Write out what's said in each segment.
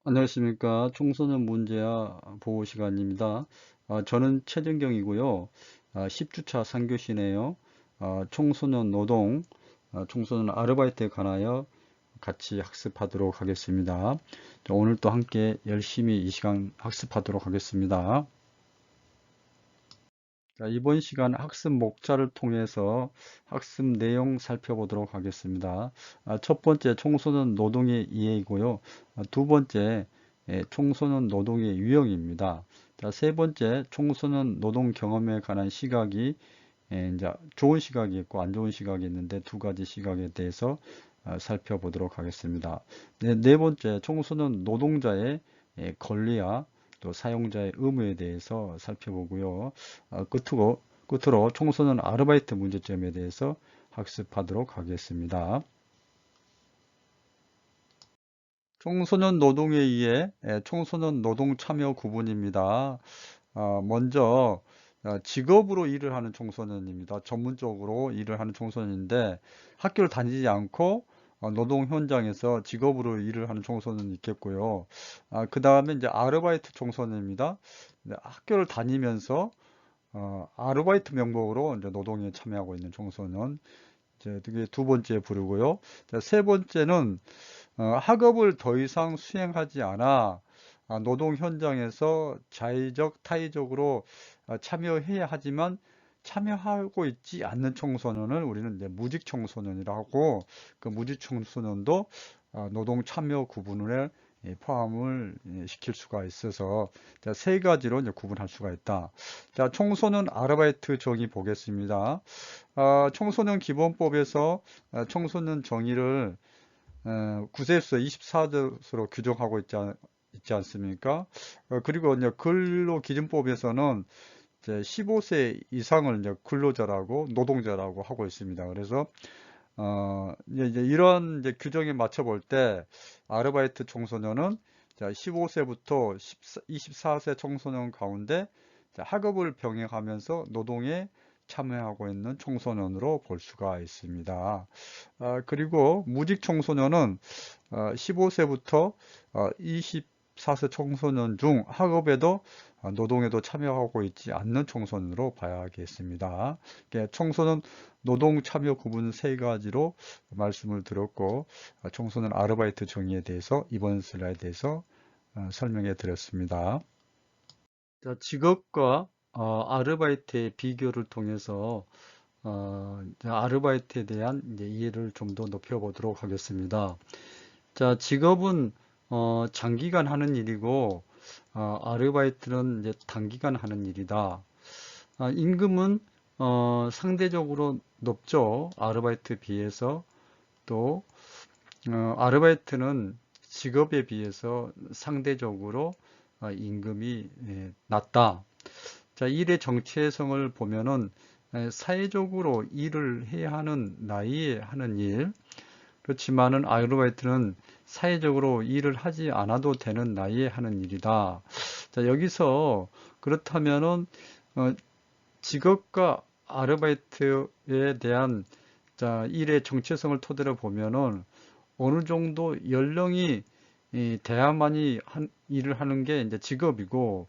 안녕하십니까. 청소년 문제야 보호 시간입니다. 저는 최정경이고요. 10주차 3교시네요. 청소년 노동, 청소년 아르바이트에 관하여 같이 학습하도록 하겠습니다. 오늘 또 함께 열심히 이 시간 학습하도록 하겠습니다. 이번 시간 학습 목차를 통해서 학습 내용 살펴보도록 하겠습니다. 첫 번째 청소년 노동의 이해이고요. 두 번째 청소년 노동의 유형입니다. 세 번째 청소년 노동 경험에 관한 시각이 이제 좋은 시각이 있고 안 좋은 시각이 있는데 두 가지 시각에 대해서 살펴보도록 하겠습니다. 네 번째 청소년 노동자의 권리와 또 사용자의 의무에 대해서 살펴보고요. 끝으로 청소년 아르바이트 문제점에 대해서 학습하도록 하겠습니다. 청소년 노동에 의해 청소년 노동 참여 구분입니다. 먼저 직업으로 일을 하는 청소년입니다. 전문적으로 일을 하는 청소년인데 학교를 다니지 않고 노동 현장에서 직업으로 일을 하는 청소년이 있겠고요. 그 다음에 이제 아르바이트 청소년입니다. 학교를 다니면서 아르바이트 명목으로 이제 노동에 참여하고 있는 청소년. 이제 그게 두 번째 부류고요. 세 번째는 학업을 더 이상 수행하지 않아 노동 현장에서 자의적, 타의적으로 참여해야 하지만 참여하고 있지 않는 청소년을 우리는 이제 무직 청소년이라고 그 무직 청소년도 노동 참여 구분에 포함을 시킬 수가 있어서 세 가지로 이제 구분할 수가 있다. 자, 청소년 아르바이트 정의 보겠습니다. 청소년 기본법에서 청소년 정의를 9세에서 24세로 규정하고 있지 않습니까? 그리고 이제 근로기준법에서는 이제 15세 이상을 이제 근로자라고 노동자라고 하고 있습니다. 그래서 이제 이런 이제 규정에 맞춰 볼 때 아르바이트 청소년은 15세부터 24세 청소년 가운데 학업을 병행하면서 노동에 참여하고 있는 청소년으로 볼 수가 있습니다. 그리고 무직 청소년은 15세부터 24세 청소년 중 학업에도 노동에도 참여하고 있지 않는 청소년으로 봐야겠습니다. 청소년 노동 참여 구분 세 가지로 말씀을 드렸고 청소년 아르바이트 정의에 대해서 이번 슬라이드에서 설명해 드렸습니다. 자, 직업과 아르바이트의 비교를 통해서 아르바이트에 대한 이제 이해를 좀 더 높여보도록 하겠습니다. 자, 직업은 장기간 하는 일이고 아르바이트는 이제 단기간 하는 일이다. 임금은 상대적으로 높죠. 아르바이트 비해서 또 아르바이트는 직업에 비해서 상대적으로 임금이 낮다. 자, 일의 정체성을 보면은 사회적으로 일을 해야 하는 나이에 하는 일, 그렇지만은 아르바이트는 사회적으로 일을 하지 않아도 되는 나이에 하는 일이다. 자, 여기서 그렇다면은 직업과 아르바이트에 대한 일의 정체성을 토대로 보면은 어느 정도 연령이 돼야만이 일을 하는 게 이제 직업이고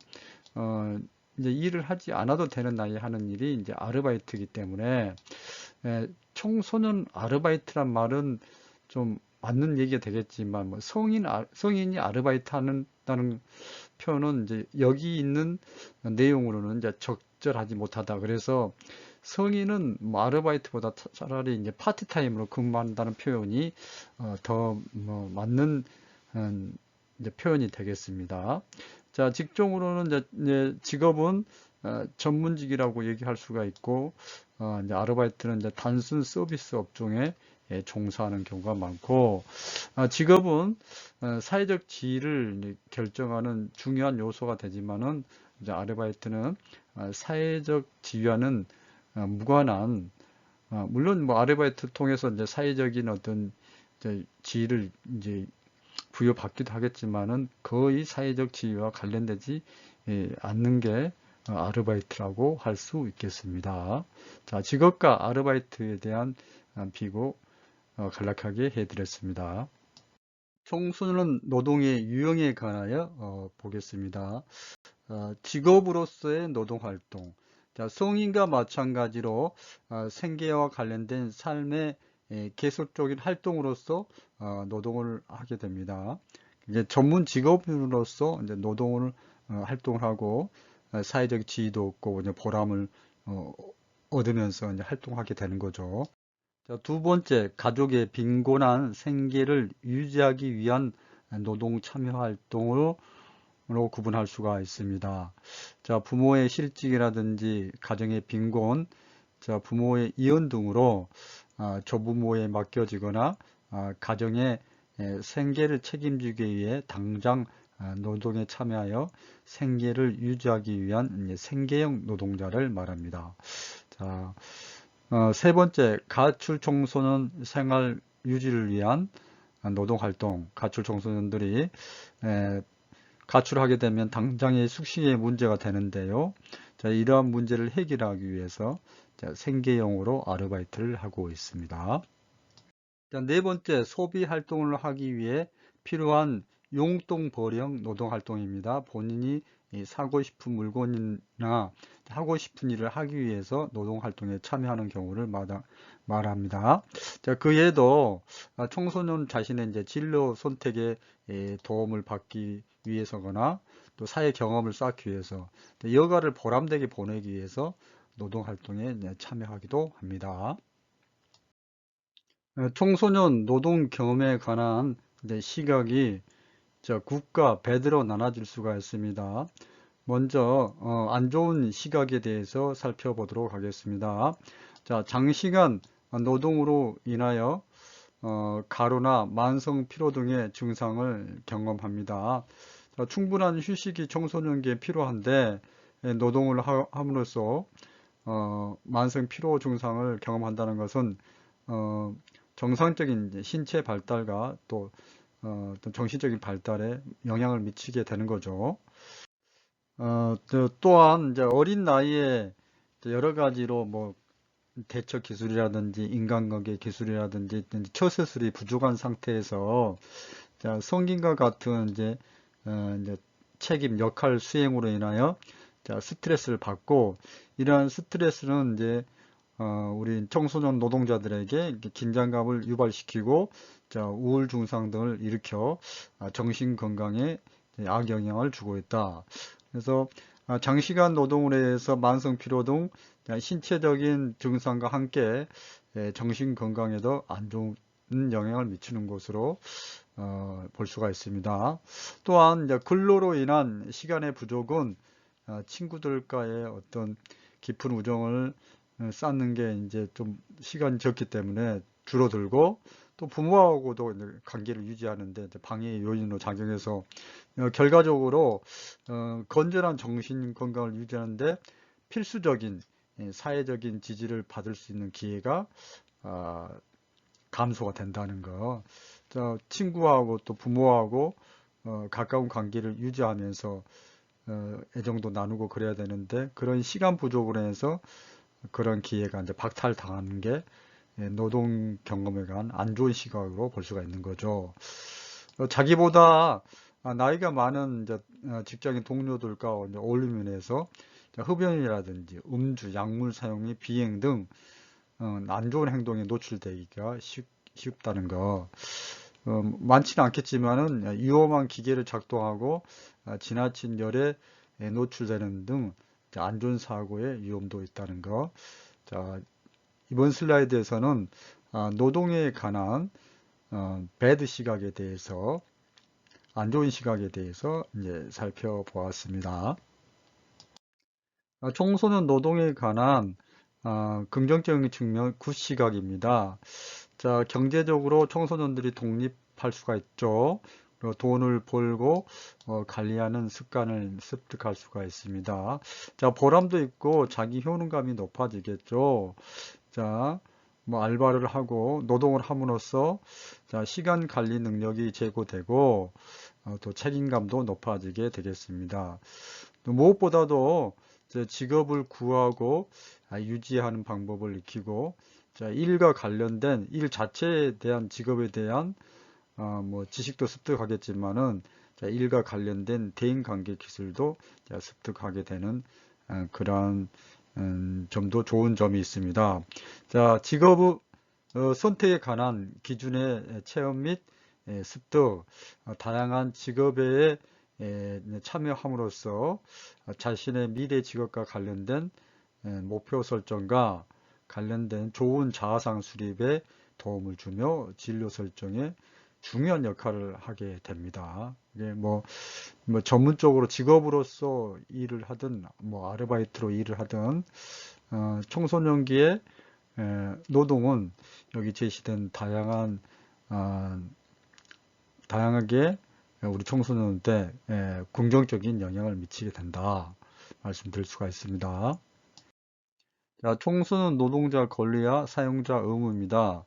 이제 일을 하지 않아도 되는 나이에 하는 일이 이제 아르바이트이기 때문에 청소년 아르바이트란 말은 좀 맞는 얘기가 되겠지만 뭐 성인이 아르바이트 한다는 표현은 이제 여기 있는 내용으로는 이제 적절하지 못하다. 그래서 성인은 뭐 아르바이트보다 차라리 이제 파트타임으로 근무한다는 표현이 더뭐 맞는 이제 표현이 되겠습니다. 자, 직종으로는 이제 직업은 전문직이라고 얘기할 수가 있고 이제 아르바이트는 이제 단순 서비스 업종에 종사하는 경우가 많고 직업은 사회적 지위를 결정하는 중요한 요소가 되지만은 이제 아르바이트는 사회적 지위와는 무관한 물론 뭐 아르바이트 통해서 이제 사회적인 어떤 이제 지위를 이제 부여받기도 하겠지만은 거의 사회적 지위와 관련되지 않는 게 아르바이트라고 할 수 있겠습니다. 자, 직업과 아르바이트에 대한 비교 간략하게 해드렸습니다. 청소년 노동의 유형에 관하여 보겠습니다. 직업으로서의 노동활동. 자, 성인과 마찬가지로 생계와 관련된 삶의 계속적인 활동으로서 노동을 하게 됩니다. 이제 전문 직업으로서 이제 노동을 활동을 하고 사회적 지위도 얻고 이제 보람을 어, 얻으면서 이제 활동하게 되는 거죠. 자, 두 번째, 가족의 빈곤한 생계를 유지하기 위한 노동 참여 활동으로 구분할 수가 있습니다. 자, 부모의 실직이라든지 가정의 빈곤, 자, 부모의 이혼 등으로 조부모에 맡겨지거나 가정의 생계를 책임지기 위해 당장 노동에 참여하여 생계를 유지하기 위한 생계형 노동자를 말합니다. 자, 세 번째, 가출 청소년 생활 유지를 위한 노동활동, 가출 청소년들이 가출하게 되면 당장의 숙식의 문제가 되는데요. 자, 이러한 문제를 해결하기 위해서 생계형으로 아르바이트를 하고 있습니다. 자, 네 번째, 소비 활동을 하기 위해 필요한 용돈벌이형 노동활동입니다. 본인이 사고 싶은 물건이나 하고 싶은 일을 하기 위해서 노동활동에 참여하는 경우를 말합니다. 자, 그 외에도 청소년 자신의 이제 진로 선택에 도움을 받기 위해서거나 또 사회 경험을 쌓기 위해서 여가를 보람되게 보내기 위해서 노동활동에 참여하기도 합니다. 청소년 노동 경험에 관한 시각이 국가 배드로 나눠질 수가 있습니다. 먼저 안 좋은 시각에 대해서 살펴보도록 하겠습니다. 자, 장시간 노동으로 인하여 가루나 만성 피로 등의 증상을 경험합니다. 자, 충분한 휴식이 청소년기에 필요한데 노동을 함으로써 만성 피로 증상을 경험한다는 것은 정상적인 신체 발달과 또 정신적인 발달에 영향을 미치게 되는 거죠. 또한 이제 어린 나이에 여러 가지로 뭐 대처 기술이라든지 인간관계 기술이라든지 처세술이 부족한 상태에서 성인과 같은 이제 책임 역할 수행으로 인하여 스트레스를 받고 이러한 스트레스는 이제 우리 청소년 노동자들에게 긴장감을 유발시키고 우울 증상 등을 일으켜 정신 건강에 악영향을 주고 있다. 그래서 장시간 노동을 해서 만성 피로 등 신체적인 증상과 함께 정신 건강에도 안 좋은 영향을 미치는 것으로 볼 수가 있습니다. 또한 근로로 인한 시간의 부족은 친구들과의 어떤 깊은 우정을 쌓는 게 이제 좀 시간이 적기 때문에 줄어들고 또 부모하고도 관계를 유지하는데 방해의 요인으로 작용해서 결과적으로 건전한 정신 건강을 유지하는데 필수적인 사회적인 지지를 받을 수 있는 기회가 감소가 된다는 거. 친구하고 또 부모하고 가까운 관계를 유지하면서 애정도 나누고 그래야 되는데 그런 시간 부족으로 해서 그런 기회가 이제 박탈당하는 게 노동 경험에 관한 안 좋은 시각으로 볼 수가 있는 거죠. 자기보다 나이가 많은 이제 직장인 동료들과 이제 어울리면서 흡연이라든지 음주, 약물 사용 및 비행 등 안 좋은 행동에 노출되기가 쉽다는 거. 많지는 않겠지만은 위험한 기계를 작동하고 지나친 열에 노출되는 등 안 좋은 사고의 위험도 있다는 거. 자, 이번 슬라이드에서는 노동에 관한 배드 시각에 대해서 안 좋은 시각에 대해서 이제 살펴보았습니다. 청소년 노동에 관한 긍정적인 측면 굿 시각입니다. 자, 경제적으로 청소년들이 독립할 수가 있죠. 그리고 돈을 벌고 관리하는 습관을 습득할 수가 있습니다. 자, 보람도 있고 자기 효능감이 높아지겠죠. 자, 뭐 알바를 하고 노동을 함으로써 시간 관리 능력이 제고되고 또 책임감도 높아지게 되겠습니다. 또 무엇보다도 직업을 구하고 유지하는 방법을 익히고 일과 관련된 일 자체에 대한 직업에 대한 뭐 지식도 습득하겠지만은 일과 관련된 대인관계 기술도 습득하게 되는 그러한 점도 좋은 점이 있습니다. 자, 직업 선택에 관한 기준의 체험 및 습득, 다양한 직업에 참여함으로써 자신의 미래 직업과 관련된 목표 설정과 관련된 좋은 자아상 수립에 도움을 주며 진로 설정에 중요한 역할을 하게 됩니다. 이게 뭐 전문적으로 직업으로서 일을 하든 뭐 아르바이트로 일을 하든 청소년기의 노동은 여기 제시된 다양하게 우리 청소년한테 긍정적인 영향을 미치게 된다 말씀드릴 수가 있습니다. 자, 청소년 노동자 권리와 사용자 의무입니다.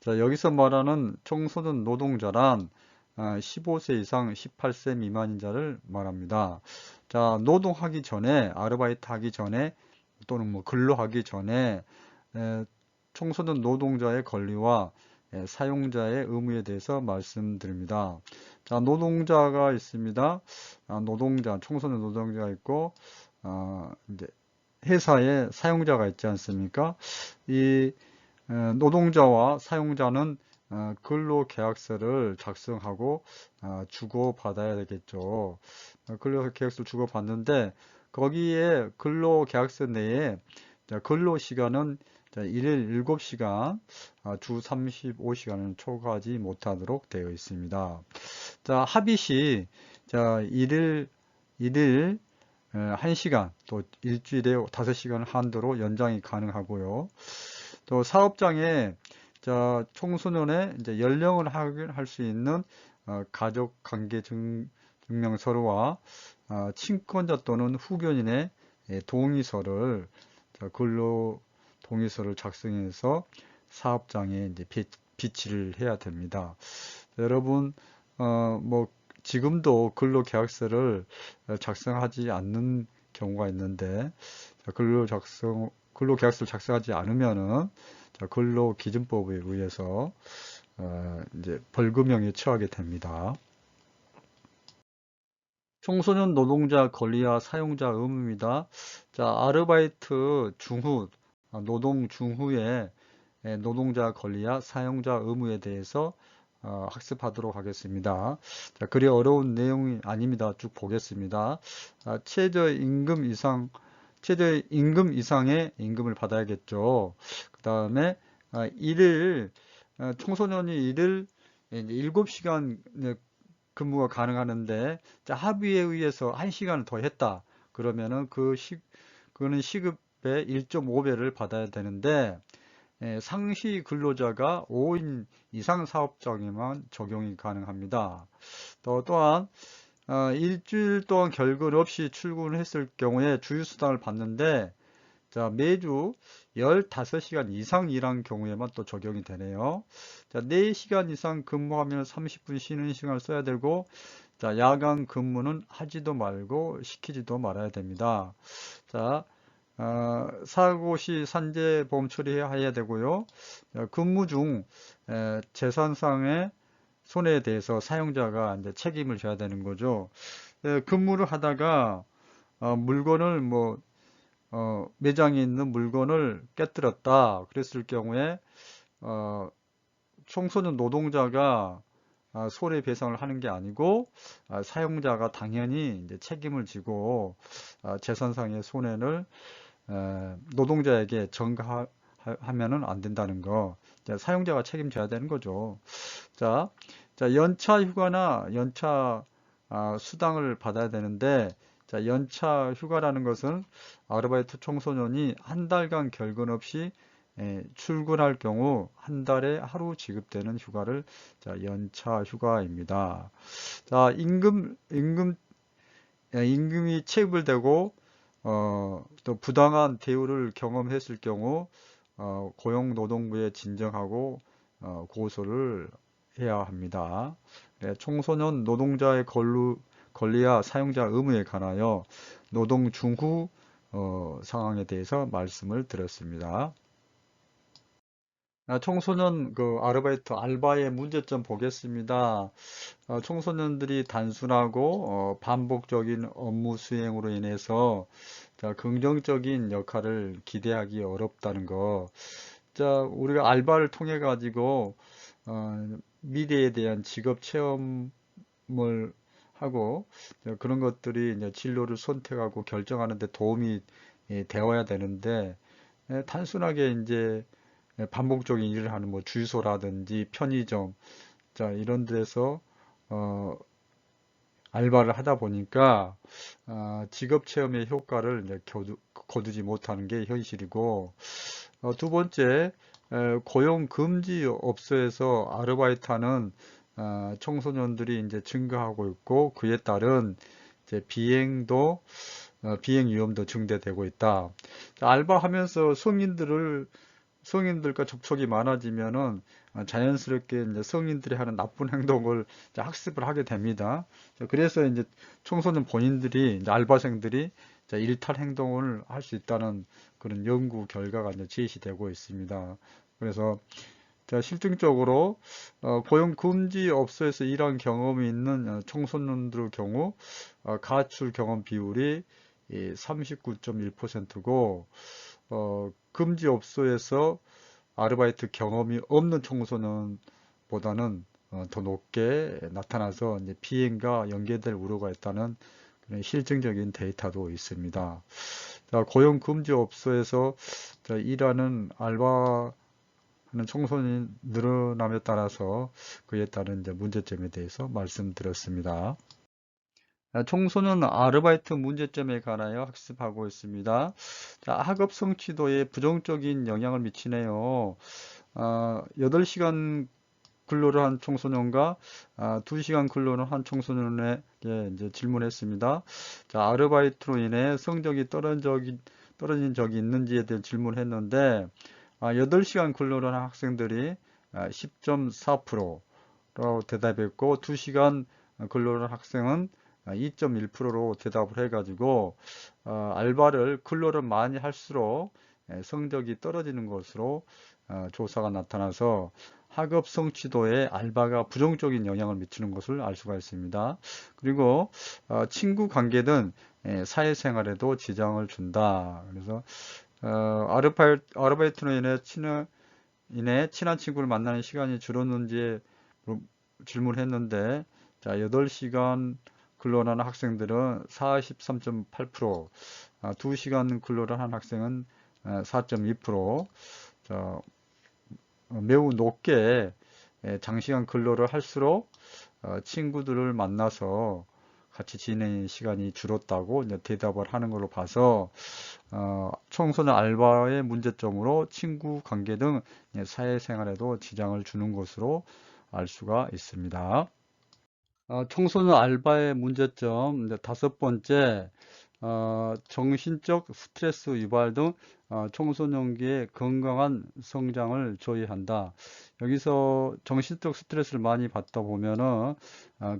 자, 여기서 말하는 청소년 노동자란 15세 이상 18세 미만인 자를 말합니다. 자, 노동하기 전에, 아르바이트 하기 전에, 또는 뭐 근로하기 전에 청소년 노동자의 권리와 사용자의 의무에 대해서 말씀드립니다. 자, 노동자가 있습니다. 청소년 노동자가 있고, 이제 회사에 사용자가 있지 않습니까? 이 노동자와 사용자는 근로계약서를 작성하고 주고받아야 되겠죠. 근로계약서를 주고받는데 거기에 근로계약서 내에 근로시간은 일일 7시간, 주 35시간을 초과하지 못하도록 되어 있습니다. 자, 합의 시 일일 1시간, 또 일주일에 5시간 한도로 연장이 가능하고요. 또 사업장에 청소년의 연령을 확인할 수 있는 가족관계 증명서류와 친권자 또는 후견인의 동의서를 근로 동의서를 작성해서 사업장에 비치를 해야 됩니다. 여러분 뭐 지금도 근로계약서를 작성하지 않는 경우가 있는데 근로계약서를 작성하지 않으면은 근로기준법에 의해서 이제 벌금형에 처하게 됩니다. 청소년 노동자 권리와 사용자 의무입니다. 자, 아르바이트 중후, 노동 중후의 노동자 권리와 사용자 의무에 대해서 학습하도록 하겠습니다. 자, 그리 어려운 내용이 아닙니다. 쭉 보겠습니다. 최저임금 이상의 임금을 받아야겠죠. 그 다음에 청소년이 일일 7시간 근무가 가능하는데 합의에 의해서 1시간을 더 했다. 그러면은 그거는 시급의 1.5배를 받아야 되는데 상시 근로자가 5인 이상 사업장에만 적용이 가능합니다. 또한 일주일 동안 결근 없이 출근을 했을 경우에 주휴수당을 받는데 매주 15시간 이상 일한 경우에만 또 적용이 되네요. 4시간 이상 근무하면 30분 쉬는 시간을 써야 되고 야간 근무는 하지도 말고 시키지도 말아야 됩니다. 사고 시 산재보험 처리해야 되고요. 근무 중 재산상의 손해에 대해서 사용자가 이제 책임을 져야 되는 거죠. 근무를 하다가 물건을 매장에 있는 물건을 깨뜨렸다. 그랬을 경우에 청소년 노동자가 손해배상을 하는 게 아니고 사용자가 당연히 이제 책임을 지고 재산상의 손해를 노동자에게 전가하면은 안 된다는 거. 사용자가 책임져야 되는 거죠. 연차 휴가나 연차 수당을 받아야 되는데 연차 휴가라는 것은 아르바이트 청소년이 한 달간 결근 없이 출근할 경우 한 달에 하루 지급되는 휴가를 연차 휴가입니다. 임금이 체불되고 또 부당한 대우를 경험했을 경우 고용노동부에 진정하고 고소를 해야 합니다. 청소년 노동자의 권리와 사용자 의무에 관하여 노동 중후 상황에 대해서 말씀을 드렸습니다. 청소년 아르바이트 알바의 문제점 보겠습니다. 청소년들이 단순하고 반복적인 업무 수행으로 인해서 자, 긍정적인 역할을 기대하기 어렵다는 거. 자, 우리가 알바를 통해 가지고 미래에 대한 직업 체험을 하고 그런 것들이 이제 진로를 선택하고 결정하는 데 도움이 되어야 되는데 단순하게 이제 반복적인 일을 하는 뭐 주유소라든지 편의점 자 이런 데서 어, 알바를 하다 보니까 직업 체험의 효과를 이제 거두지 못하는 게 현실이고 두 번째 고용 금지 업소에서 아르바이트하는 청소년들이 이제 증가하고 있고 그에 따른 이제 비행 위험도 증대되고 있다. 알바하면서 성인들과 접촉이 많아지면은 자연스럽게 이제 성인들이 하는 나쁜 행동을 이제 학습을 하게 됩니다. 그래서 이제 청소년 본인들이 이제 알바생들이 이제 일탈 행동을 할 수 있다는 그런 연구 결과가 이제 제시되고 있습니다. 그래서 자, 실증적으로 고용 금지 업소에서 일한 경험이 있는 청소년들의 경우 가출 경험 비율이 39.1%고 금지 업소에서 아르바이트 경험이 없는 청소년보다는 더 높게 나타나서 이제 비행과 연계될 우려가 있다는 그런 실증적인 데이터도 있습니다. 자, 고용 금지 업소에서 자, 일하는 알바하는 청소년이 늘어남에 따라서 그에 따른 이제 문제점에 대해서 말씀드렸습니다. 청소년 아르바이트 문제점에 관하여 학습하고 있습니다. 자, 학업 성취도에 부정적인 영향을 미치네요. 8시간 근로를 한 청소년과 2시간 근로를 한 청소년에게 이제 질문했습니다. 자, 아르바이트로 인해 성적이 떨어진 적이 있는지에 대해 질문했는데 8시간 근로를 한 학생들이 10.4%라고 대답했고 2시간 근로를 한 학생은 2.1%로 대답을 해가지고 알바를 근로를 많이 할수록 성적이 떨어지는 것으로 조사가 나타나서 학업 성취도에 알바가 부정적인 영향을 미치는 것을 알 수가 있습니다. 그리고 친구 관계든 사회생활에도 지장을 준다. 그래서 아르바이트로 인해 친한 친구를 만나는 시간이 줄었는지에 질문했는데 자, 8시간 근로를 하는 학생들은 43.8%, 2시간 근로를 한 학생은 4.2%, 매우 높게 장시간 근로를 할수록 친구들을 만나서 같이 지내는 시간이 줄었다고 이제 대답을 하는 걸로 봐서 청소년 알바의 문제점으로 친구 관계 등 사회생활에도 지장을 주는 것으로 알 수가 있습니다. 청소년 알바의 문제점 다섯 번째 정신적 스트레스 유발 등 청소년기의 건강한 성장을 조이한다. 여기서 정신적 스트레스를 많이 받다 보면은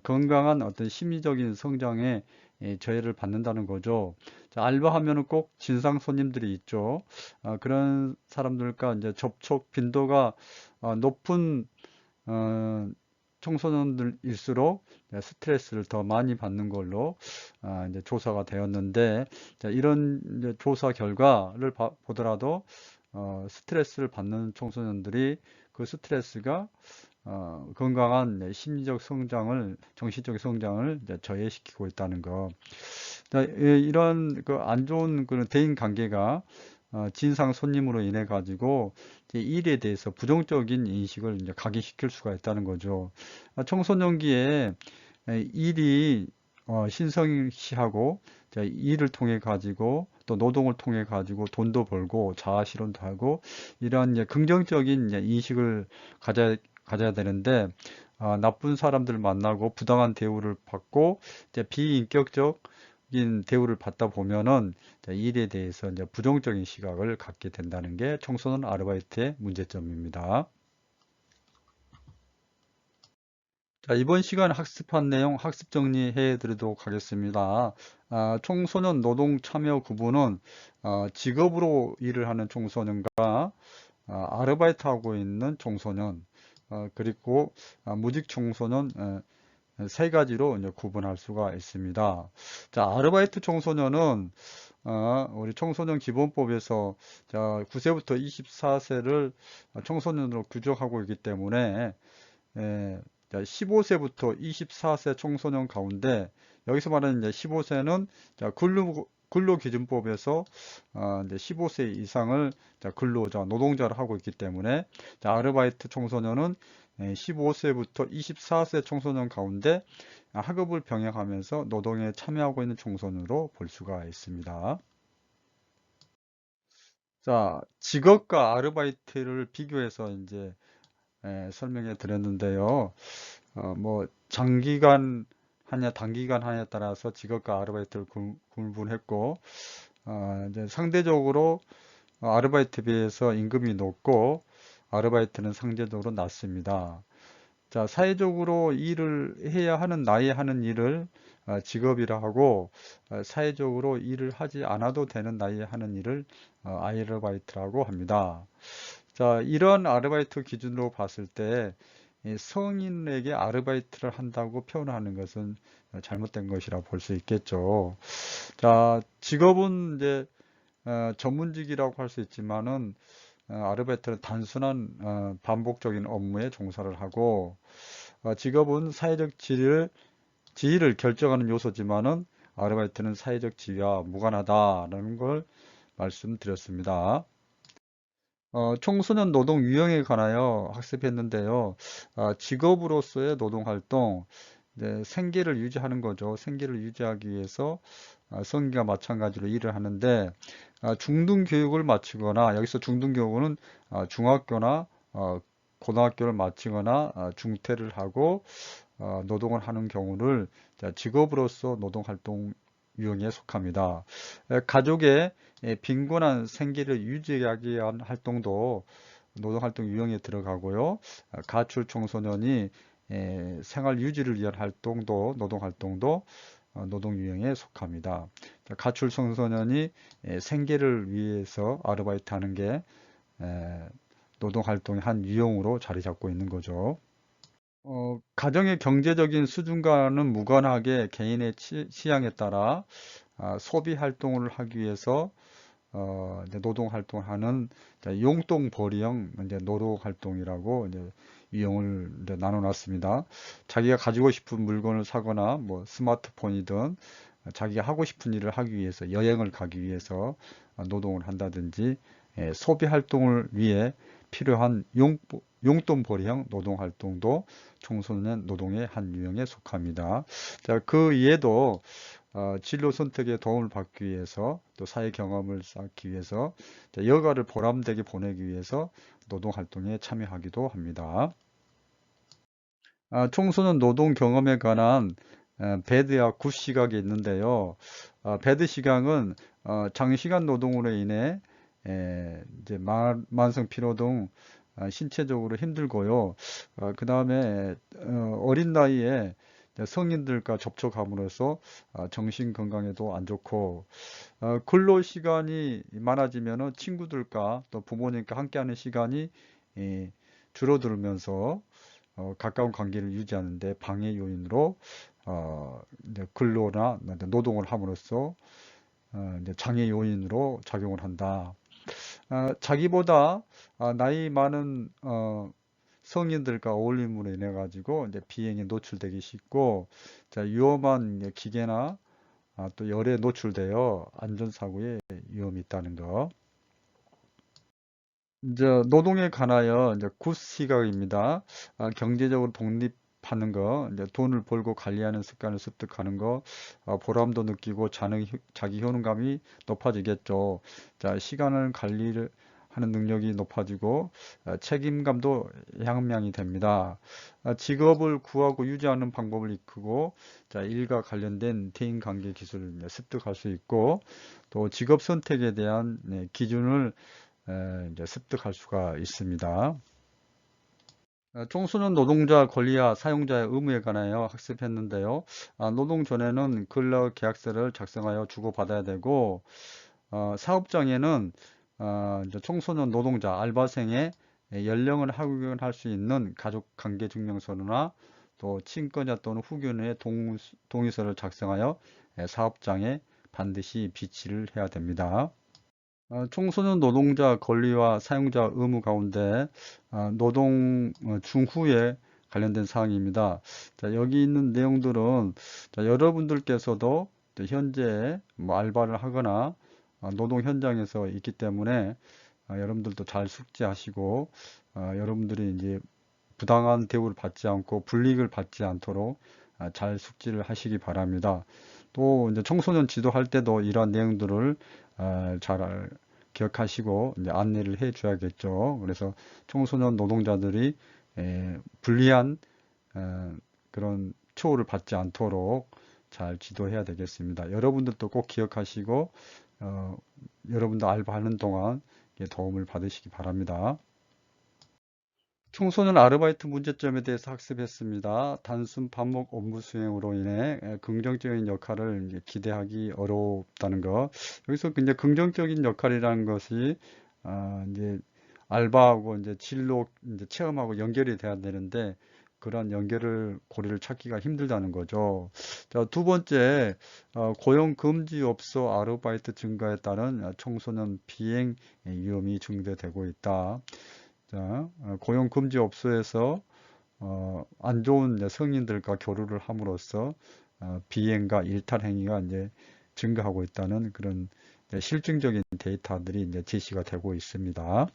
건강한 어떤 심리적인 성장에 저해를 받는다는 거죠. 자, 알바하면은 꼭 진상 손님들이 있죠. 그런 사람들과 이제 접촉 빈도가 높은 어, 청소년들일수록 스트레스를 더 많이 받는 걸로 이제 조사가 되었는데 자, 이런 이제 조사 결과를 보더라도 스트레스를 받는 청소년들이 그 스트레스가 건강한 심리적 성장을, 정신적 성장을 이제 저해시키고 있다는 거. 자, 이런 그 안 좋은 그런 대인 관계가 진상 손님으로 인해 가지고 일에 대해서 부정적인 인식을 이제 각인시킬 수가 있다는 거죠. 청소년기에 일이 신성시하고 일을 통해 가지고 또 노동을 통해 가지고 돈도 벌고 자아실현도 하고 이러한 이제 긍정적인 이제 인식을 가져야 되는데 나쁜 사람들 만나고 부당한 대우를 받고 이제 비인격적인 대우를 받다 보면은 일에 대해서 이제 부정적인 시각을 갖게 된다는 게 청소년 아르바이트의 문제점입니다. 자, 이번 시간 학습한 내용 학습 정리해 드리도록 하겠습니다. 청소년 노동 참여 구분은 직업으로 일을 하는 청소년과 아르바이트 하고 있는 청소년, 그리고 무직 청소년, 세 가지로 이제 구분할 수가 있습니다. 자, 아르바이트 청소년은 우리 청소년 기본법에서 자, 9세부터 24세를 청소년으로 규정하고 있기 때문에 15세부터 24세 청소년 가운데 여기서 말하는 이제 15세는 근로기준법에서 이제 15세 이상을 근로자, 노동자를 하고 있기 때문에 아르바이트 청소년은 15세부터 24세 청소년 가운데 학업을 병행하면서 노동에 참여하고 있는 청소년으로 볼 수가 있습니다. 자, 직업과 아르바이트를 비교해서 이제 설명해 드렸는데요. 뭐 장기간 하냐 단기간 하냐에 따라서 직업과 아르바이트를 구분했고 이제 상대적으로 아르바이트에 비해서 임금이 높고 아르바이트는 상대적으로 낮습니다. 자, 사회적으로 일을 해야 하는 나이에 하는 일을 직업이라 하고 사회적으로 일을 하지 않아도 되는 나이에 하는 일을 아르바이트라고 합니다. 자, 이런 아르바이트 기준으로 봤을 때 성인에게 아르바이트를 한다고 표현하는 것은 잘못된 것이라 볼 수 있겠죠. 자, 직업은 이제 전문직이라고 할 수 있지만은 아르바이트는 단순한 반복적인 업무에 종사를 하고 직업은 사회적 지위를 결정하는 요소지만은 아르바이트는 사회적 지위와 무관하다라는 걸 말씀드렸습니다. 청소년 노동 유형에 관하여 학습했는데요. 직업으로서의 노동활동, 이제 생계를 유지하는 거죠. 생계를 유지하기 위해서 성인과 마찬가지로 일을 하는데 중등교육을 마치거나 여기서 중등교육은 중학교나 고등학교를 마치거나 중퇴를 하고 노동을 하는 경우를 직업으로서 노동활동 유형에 속합니다. 가족의 빈곤한 생계를 유지하기 위한 활동도 노동활동 유형에 들어가고요. 가출 청소년이 생활 유지를 위한 활동도 노동활동도 노동 유형에 속합니다. 가출 청소년이 생계를 위해서 아르바이트 하는 게 노동활동의 한 유형으로 자리 잡고 있는 거죠. 가정의 경제적인 수준과는 무관하게 개인의 취향에 따라 소비 활동을 하기 위해서 이제 노동 활동하는 용돈 벌이형 이제 노동 활동이라고 이제 유형을 이제 나눠놨습니다. 자기가 가지고 싶은 물건을 사거나 뭐 스마트폰이든 자기가 하고 싶은 일을 하기 위해서 여행을 가기 위해서 노동을 한다든지 소비 활동을 위해 필요한 용돈 벌이형 노동 활동도 청소년 노동의 한 유형에 속합니다. 자, 그 이에도 진로 선택에 도움을 받기 위해서 또 사회 경험을 쌓기 위해서 여가를 보람되게 보내기 위해서 노동 활동에 참여하기도 합니다. 청소년 노동 경험에 관한 배드와 굿 시각이 있는데요. 배드 시각은 장시간 노동으로 인해 이제 만성 피로 등 신체적으로 힘들고요. 그 다음에 어린 나이에 성인들과 접촉함으로써 정신 건강에도 안 좋고 근로 시간이 많아지면 친구들과 또 부모님과 함께하는 시간이 줄어들면서 가까운 관계를 유지하는 데 방해 요인으로 이제 근로나 노동을 함으로써 이제 장애 요인으로 작용을 한다. 자기보다 나이 많은 성인들과 어울림으로 인해 가지고 이제 비행에 노출되기 쉽고 위험한 이제 기계나 또 열에 노출되어 안전사고에 위험이 있다는 거. 이제 노동에 관하여 이제 굿 시각입니다. 경제적으로 독립하는 거, 이제 돈을 벌고 관리하는 습관을 습득하는 거, 보람도 느끼고 자기 효능감이 높아지겠죠. 자, 시간을 관리를 하는 능력이 높아지고 책임감도 향상이 됩니다. 직업을 구하고 유지하는 방법을 익히고 자, 일과 관련된 대인관계 기술을 습득할 수 있고 또 직업 선택에 대한 기준을 이제 습득할 수가 있습니다. 청소년 노동자 권리와 사용자의 의무에 관하여 학습했는데요. 노동 전에는 근로 계약서를 작성하여 주고받아야 되고 사업장에는 이제 청소년 노동자 알바생의 연령을 확인할 수 있는 가족관계증명서나 또 친권자 또는 후견인의 동의서를 작성하여 사업장에 반드시 비치를 해야 됩니다. 청소년 노동자 권리와 사용자 의무 가운데 노동 중후에 관련된 사항입니다. 자, 여기 있는 내용들은 자, 여러분들께서도 현재 뭐 알바를 하거나 노동 현장에서 있기 때문에 여러분들도 잘 숙지하시고 여러분들이 이제 부당한 대우를 받지 않고 불이익을 받지 않도록 잘 숙지를 하시기 바랍니다. 또 이제 청소년 지도할 때도 이러한 내용들을 잘 기억하시고 이제 안내를 해 줘야겠죠. 그래서 청소년 노동자들이 불리한 그런 처우를 받지 않도록 잘 지도해야 되겠습니다. 여러분들도 꼭 기억하시고 여러분도 알바하는 동안 도움을 받으시기 바랍니다. 청소년 아르바이트 문제점에 대해서 학습했습니다. 단순 반복 업무 수행으로 인해 긍정적인 역할을 이제 기대하기 어렵다는 것. 여기서 이제 긍정적인 역할이라는 것이 이제 알바하고 이제 진로 이제 체험하고 연결이 돼야 되는데 그러한 연결을 고리를 찾기가 힘들다는 거죠. 자, 두 번째, 고용 금지 업소 아르바이트 증가에 따른 청소년 비행 위험이 증대되고 있다. 자, 고용 금지 업소에서 안 좋은 이제 성인들과 교류를 함으로써 비행과 일탈 행위가 이제 증가하고 있다는 그런 실증적인 데이터들이 이제 제시가 되고 있습니다.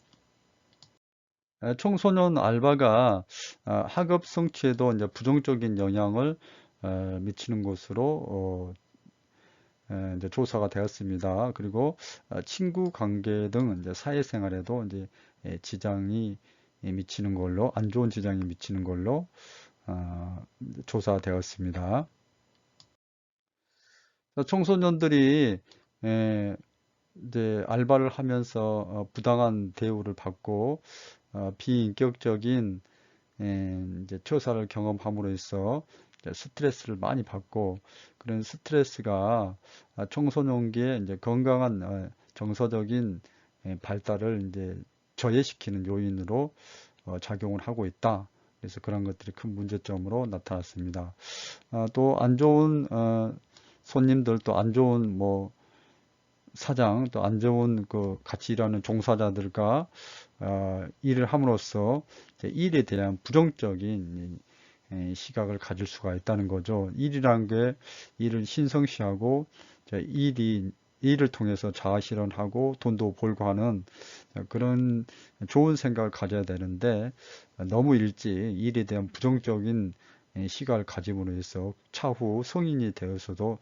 청소년 알바가 학업 성취에도 이제 부정적인 영향을 미치는 것으로 이제 조사가 되었습니다. 그리고 친구 관계 등 이제 사회생활에도 이제 지장이 미치는 걸로 안 좋은 지장이 미치는 걸로 조사되었습니다. 청소년들이 이제 알바를 하면서 부당한 대우를 받고 비인격적인 이제 처사를 경험함으로 해서 스트레스를 많이 받고 그런 스트레스가 청소년기에 이제 건강한 정서적인 발달을 이제 저해시키는 요인으로 작용을 하고 있다. 그래서 그런 것들이 큰 문제점으로 나타났습니다. 또 안 좋은 손님들, 또 안 좋은 뭐 사장, 또 안 좋은 그 같이 일하는 종사자들과 일을 함으로써 일에 대한 부정적인 시각을 가질 수가 있다는 거죠. 일이란 게 일을 신성시하고 일을 통해서 자아실현하고 돈도 벌고 하는 그런 좋은 생각을 가져야 되는데 너무 일찍 일에 대한 부정적인 시각을 가짐으로 해서 차후 성인이 되어서도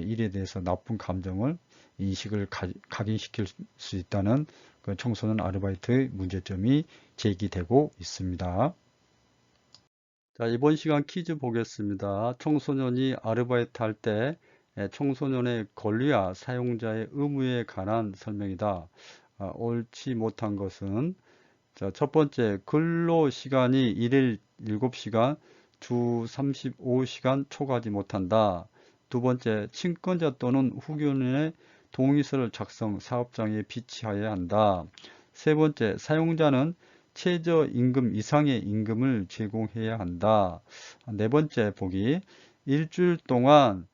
일에 대해서 나쁜 감정을 인식을 각인시킬 수 있다는 그 청소년 아르바이트의 문제점이 제기되고 있습니다. 자, 이번 시간 퀴즈 보겠습니다. 청소년이 아르바이트 할 때 청소년의 권리와 사용자의 의무에 관한 설명이다. 옳지 못한 것은 자, 첫 번째, 근로 시간이 일일 7시간, 주 35시간 초과하지 못한다. 두 번째, 친권자 또는 후견인의 동의서를 작성, 사업장에 비치하여야 한다. 세 번째, 사용자는 최저임금 이상의 임금을 제공해야 한다. 네 번째 보기, 일주일 동안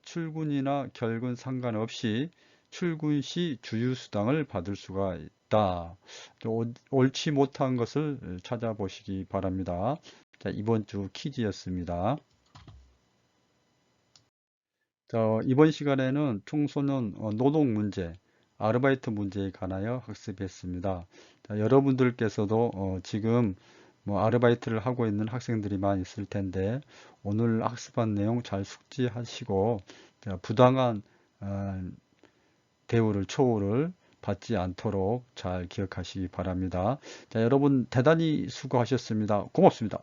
출근이나 결근 상관없이 출근 시 주휴수당을 받을 수가 있다. 옳지 못한 것을 찾아보시기 바랍니다. 자, 이번 주 퀴즈였습니다. 자, 이번 시간에는 청소년 노동 문제, 아르바이트 문제에 관하여 학습했습니다. 자, 여러분들께서도 지금 뭐 아르바이트를 하고 있는 학생들이 많이 있을 텐데 오늘 학습한 내용 잘 숙지하시고 자, 부당한 대우를 처우를 받지 않도록 잘 기억하시기 바랍니다. 자, 여러분 대단히 수고하셨습니다. 고맙습니다.